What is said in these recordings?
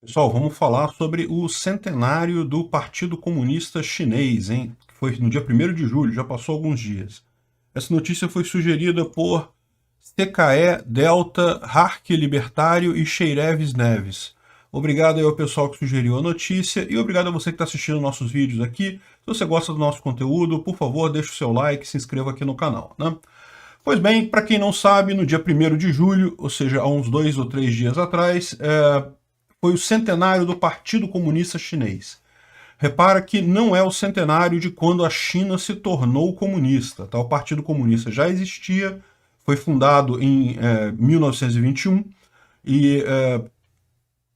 Pessoal, vamos falar sobre o centenário do Partido Comunista Chinês, hein? Foi no dia 1º de julho, já passou alguns dias. Essa notícia foi sugerida por CKE, Delta, Hark Libertário e Cheireves Neves. Obrigado aí ao pessoal que sugeriu a notícia e obrigado a você que está assistindo nossos vídeos aqui. Se você gosta do nosso conteúdo, por favor, deixe o seu like e se inscreva aqui no canal, né? Pois bem, para quem não sabe, no dia 1º de julho, ou seja, há uns 2 ou 3 dias atrás, foi o centenário do Partido Comunista Chinês. Repara que não é o centenário de quando a China se tornou comunista. Tá? O Partido Comunista já existia, foi fundado em 1921, e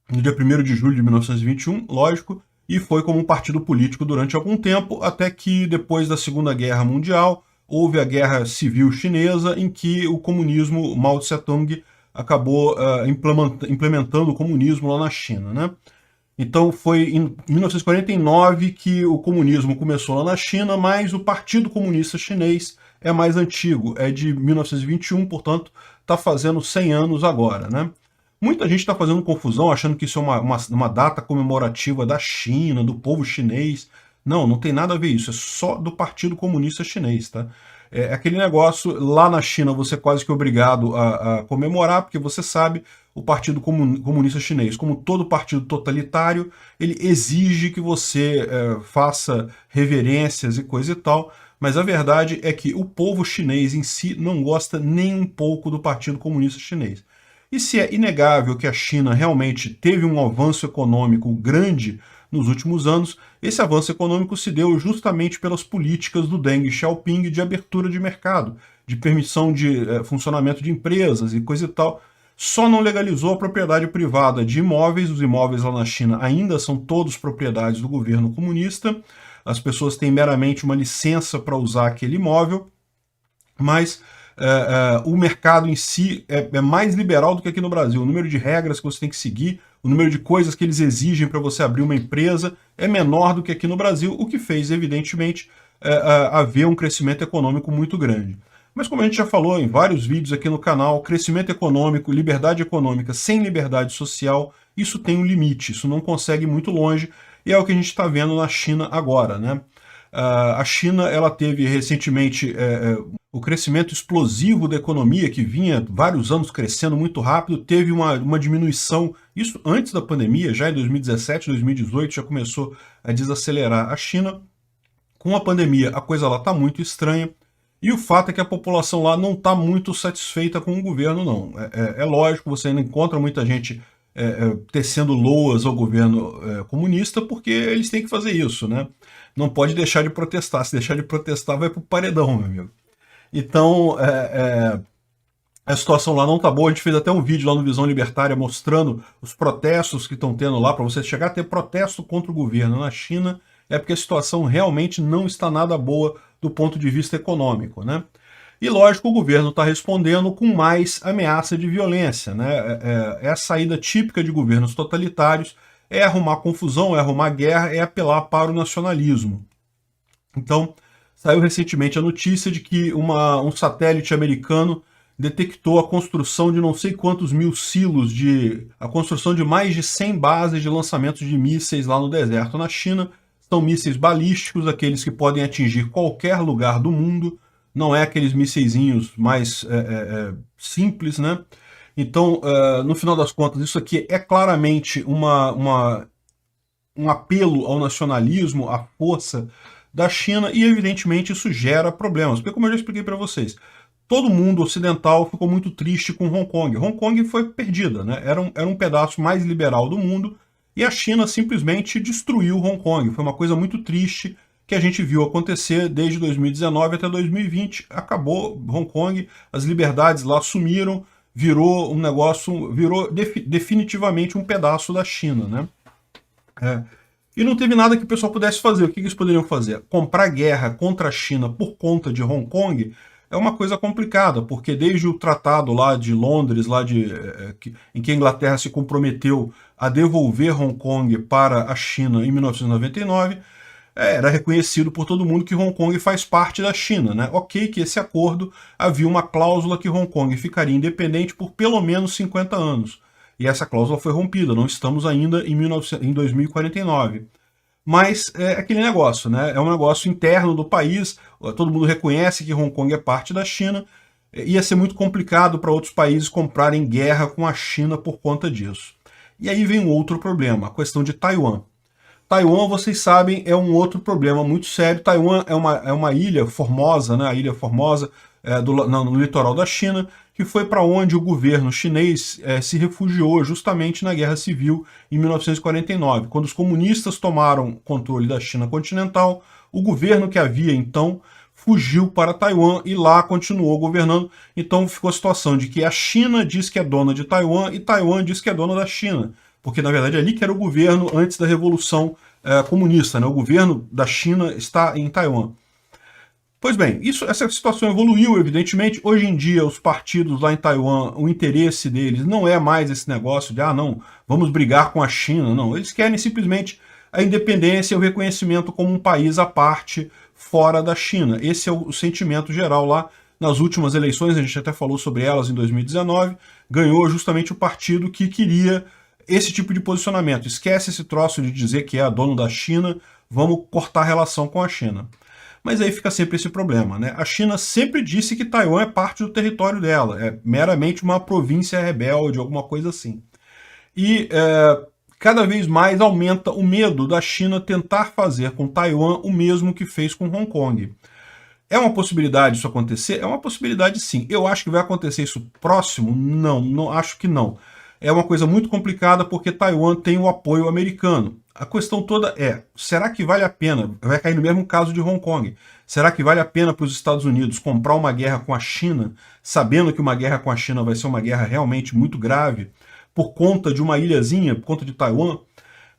no dia 1º de julho de 1921, lógico, e foi como um partido político durante algum tempo, até que depois da Segunda Guerra Mundial, houve a Guerra Civil Chinesa, em que o comunismo, Mao Tse-tung, acabou implementando o comunismo lá na China, né? Então foi em 1949 que o comunismo começou lá na China, mas o Partido Comunista Chinês é mais antigo, é de 1921, portanto está fazendo 100 anos agora, né? Muita gente está fazendo confusão, achando que isso é uma data comemorativa da China, do povo chinês. Não, não tem nada a ver isso, é só do Partido Comunista Chinês, tá? É aquele negócio, lá na China você é quase que obrigado a comemorar, porque você sabe, o Partido Comunista Chinês, como todo partido totalitário, ele exige que você faça reverências e coisa e tal, mas a verdade é que o povo chinês em si não gosta nem um pouco do Partido Comunista Chinês. E se é inegável que a China realmente teve um avanço econômico grande nos últimos anos, esse avanço econômico se deu justamente pelas políticas do Deng Xiaoping de abertura de mercado, de permissão de funcionamento de empresas e coisa e tal. Só não legalizou a propriedade privada de imóveis. Os imóveis lá na China ainda são todos propriedades do governo comunista. As pessoas têm meramente uma licença para usar aquele imóvel, mas o mercado em si é mais liberal do que aqui no Brasil. O número de regras que você tem que seguir, o número de coisas que eles exigem para você abrir uma empresa é menor do que aqui no Brasil, o que fez, evidentemente, haver um crescimento econômico muito grande. Mas como a gente já falou em vários vídeos aqui no canal, crescimento econômico, liberdade econômica sem liberdade social, isso tem um limite, isso não consegue ir muito longe, e é o que a gente está vendo na China agora, né? A China, ela teve recentemente o crescimento explosivo da economia, que vinha vários anos crescendo muito rápido, teve uma diminuição, isso antes da pandemia, já em 2017, 2018, já começou a desacelerar a China. Com a pandemia, a coisa lá está muito estranha, e o fato é que a população lá não está muito satisfeita com o governo, não. É lógico, você ainda encontra muita gente tecendo loas ao governo comunista, porque eles têm que fazer isso, né? Não pode deixar de protestar. Se deixar de protestar, vai pro paredão, meu amigo. Então, a situação lá não tá boa. A gente fez até um vídeo lá no Visão Libertária mostrando os protestos que estão tendo lá. Para você chegar a ter protesto contra o governo na China, é porque a situação realmente não está nada boa do ponto de vista econômico, né? E lógico, o governo está respondendo com mais ameaça de violência, né? É a saída típica de governos totalitários, é arrumar confusão, é arrumar guerra, é apelar para o nacionalismo. Então, saiu recentemente a notícia de que um satélite americano detectou a construção de não sei quantos mil silos, a construção de mais de 100 bases de lançamento de mísseis lá no deserto na China. São mísseis balísticos, aqueles que podem atingir qualquer lugar do mundo, não é aqueles mísseizinhos mais simples, né? Então, no final das contas, isso aqui é claramente um apelo ao nacionalismo, à força da China, e evidentemente isso gera problemas, porque como eu já expliquei para vocês, todo mundo ocidental ficou muito triste com Hong Kong. Hong Kong foi perdida, né? Era um pedaço mais liberal do mundo, e a China simplesmente destruiu Hong Kong. Foi uma coisa muito triste que a gente viu acontecer desde 2019 até 2020. Acabou Hong Kong, as liberdades lá sumiram, virou um negócio, virou definitivamente um pedaço da China, né? E não teve nada que o pessoal pudesse fazer. O que eles poderiam fazer? Comprar guerra contra a China por conta de Hong Kong é uma coisa complicada, porque desde o tratado lá de Londres, em que a Inglaterra se comprometeu a devolver Hong Kong para a China em 1999, era reconhecido por todo mundo que Hong Kong faz parte da China, né? Ok que esse acordo havia uma cláusula que Hong Kong ficaria independente por pelo menos 50 anos. e essa cláusula foi rompida, não estamos ainda em 2049. Mas é aquele negócio, né? É um negócio interno do país, todo mundo reconhece que Hong Kong é parte da China, ia ser muito complicado para outros países comprarem guerra com a China por conta disso. E aí vem um outro problema, a questão de Taiwan. Taiwan, vocês sabem, é um outro problema muito sério. Taiwan é uma ilha formosa, né? A ilha Formosa no litoral da China, que foi para onde o governo chinês se refugiou justamente na Guerra Civil em 1949. Quando os comunistas tomaram controle da China continental, o governo que havia então fugiu para Taiwan e lá continuou governando. Então ficou a situação de que a China diz que é dona de Taiwan e Taiwan diz que é dona da China. Porque, na verdade, ali que era o governo antes da Revolução Comunista, né? O governo da China está em Taiwan. Pois bem, essa situação evoluiu, evidentemente. Hoje em dia, os partidos lá em Taiwan, o interesse deles não é mais esse negócio de, não, vamos brigar com a China, não. Eles querem simplesmente a independência e o reconhecimento como um país à parte, fora da China. Esse é o sentimento geral lá. Nas últimas eleições, a gente até falou sobre elas em 2019, ganhou justamente o partido que queria esse tipo de posicionamento. Esquece esse troço de dizer que é dono da China, vamos cortar a relação com a China. Mas aí fica sempre esse problema, né? A China sempre disse que Taiwan é parte do território dela, é meramente uma província rebelde, alguma coisa assim. E cada vez mais aumenta o medo da China tentar fazer com Taiwan o mesmo que fez com Hong Kong. É uma possibilidade isso acontecer? É uma possibilidade sim. Eu acho que vai acontecer isso próximo? Não acho que não. É uma coisa muito complicada porque Taiwan tem o apoio americano. A questão toda é, será que vale a pena, vai cair no mesmo caso de Hong Kong, será que vale a pena para os Estados Unidos comprar uma guerra com a China, sabendo que uma guerra com a China vai ser uma guerra realmente muito grave, por conta de uma ilhazinha, por conta de Taiwan?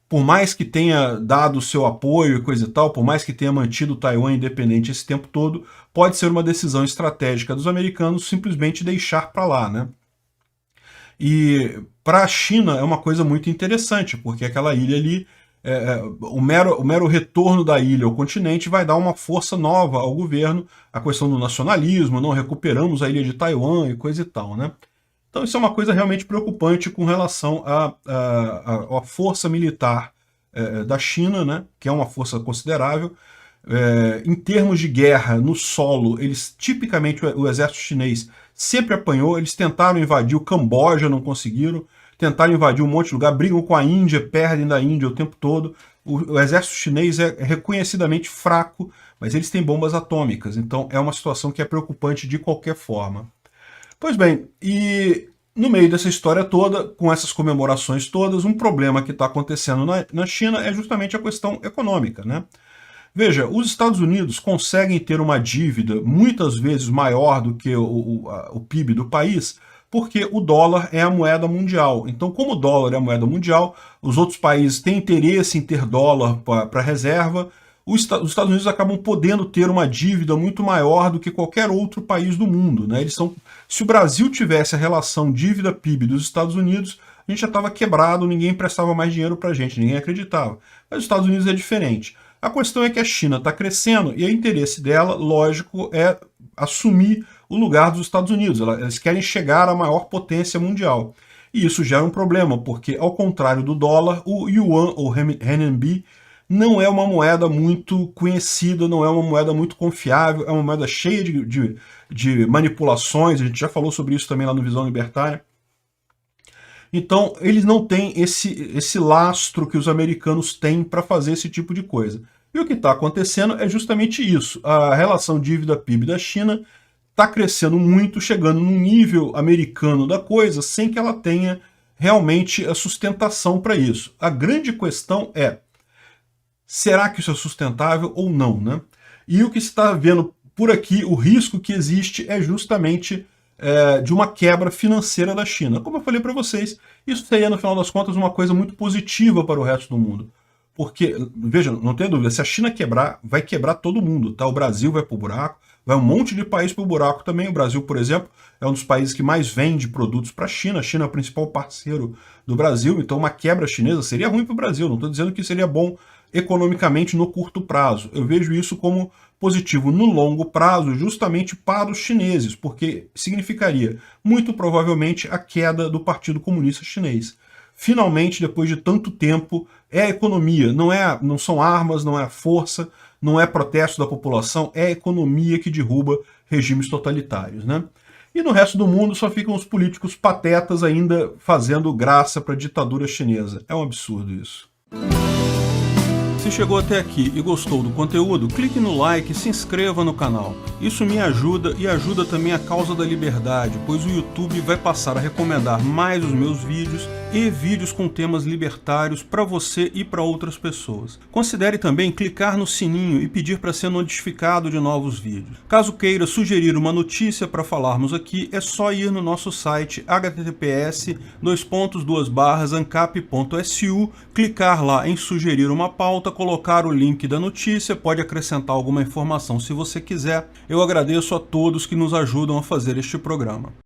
Por mais que tenha dado o seu apoio e coisa e tal, por mais que tenha mantido Taiwan independente esse tempo todo, pode ser uma decisão estratégica dos americanos simplesmente deixar para lá, né? E para a China é uma coisa muito interessante, porque aquela ilha ali, o mero retorno da ilha ao continente vai dar uma força nova ao governo, a questão do nacionalismo, não recuperamos a ilha de Taiwan e coisa e tal, né? Então isso é uma coisa realmente preocupante com relação à força militar da China, né, que é uma força considerável. Em termos de guerra no solo, tipicamente o exército chinês sempre apanhou, eles tentaram invadir o Camboja, não conseguiram, tentaram invadir um monte de lugar, brigam com a Índia, perdem da Índia o tempo todo. O exército chinês é reconhecidamente fraco, mas eles têm bombas atômicas, então é uma situação que é preocupante de qualquer forma. Pois bem, e no meio dessa história toda, com essas comemorações todas, um problema que está acontecendo na China é justamente a questão econômica, né? Veja, os Estados Unidos conseguem ter uma dívida muitas vezes maior do que o PIB do país, porque o dólar é a moeda mundial. Então, como o dólar é a moeda mundial, os outros países têm interesse em ter dólar para reserva, os Estados Unidos acabam podendo ter uma dívida muito maior do que qualquer outro país do mundo, né? Se o Brasil tivesse a relação dívida-PIB dos Estados Unidos, a gente já estava quebrado, ninguém prestava mais dinheiro para a gente, ninguém acreditava. Mas os Estados Unidos é diferente. A questão é que a China está crescendo e o interesse dela, lógico, é assumir o lugar dos Estados Unidos. Eles querem chegar à maior potência mundial. E isso gera um problema, porque ao contrário do dólar, o yuan ou renminbi não é uma moeda muito conhecida, não é uma moeda muito confiável, é uma moeda cheia de manipulações, a gente já falou sobre isso também lá no Visão Libertária. Então, eles não têm esse lastro que os americanos têm para fazer esse tipo de coisa. E o que está acontecendo é justamente isso. A relação dívida-PIB da China está crescendo muito, chegando num nível americano da coisa, sem que ela tenha realmente a sustentação para isso. A grande questão é, será que isso é sustentável ou não, né? E o que se está vendo por aqui, o risco que existe é justamente de uma quebra financeira da China. Como eu falei para vocês, isso seria, no final das contas, uma coisa muito positiva para o resto do mundo. Porque, veja, não tem dúvida, se a China quebrar, vai quebrar todo mundo, tá? O Brasil vai pro buraco, vai um monte de país pro buraco também. O Brasil, por exemplo, é um dos países que mais vende produtos para a China. A China é o principal parceiro do Brasil, então uma quebra chinesa seria ruim para o Brasil. Não estou dizendo que seria bom economicamente no curto prazo. Eu vejo isso como positivo no longo prazo justamente para os chineses, porque significaria muito provavelmente a queda do Partido Comunista Chinês. Finalmente, depois de tanto tempo, é a economia, não são armas, não é a força, não é protesto da população, é a economia que derruba regimes totalitários, né? E no resto do mundo só ficam os políticos patetas ainda fazendo graça para a ditadura chinesa. É um absurdo isso. Se chegou até aqui e gostou do conteúdo, clique no like e se inscreva no canal. Isso me ajuda e ajuda também a causa da liberdade, pois o YouTube vai passar a recomendar mais os meus vídeos e vídeos com temas libertários para você e para outras pessoas. Considere também clicar no sininho e pedir para ser notificado de novos vídeos. Caso queira sugerir uma notícia para falarmos aqui, é só ir no nosso site https://ancap.su, clicar lá em sugerir uma pauta, colocar o link da notícia, pode acrescentar alguma informação se você quiser. Eu agradeço a todos que nos ajudam a fazer este programa.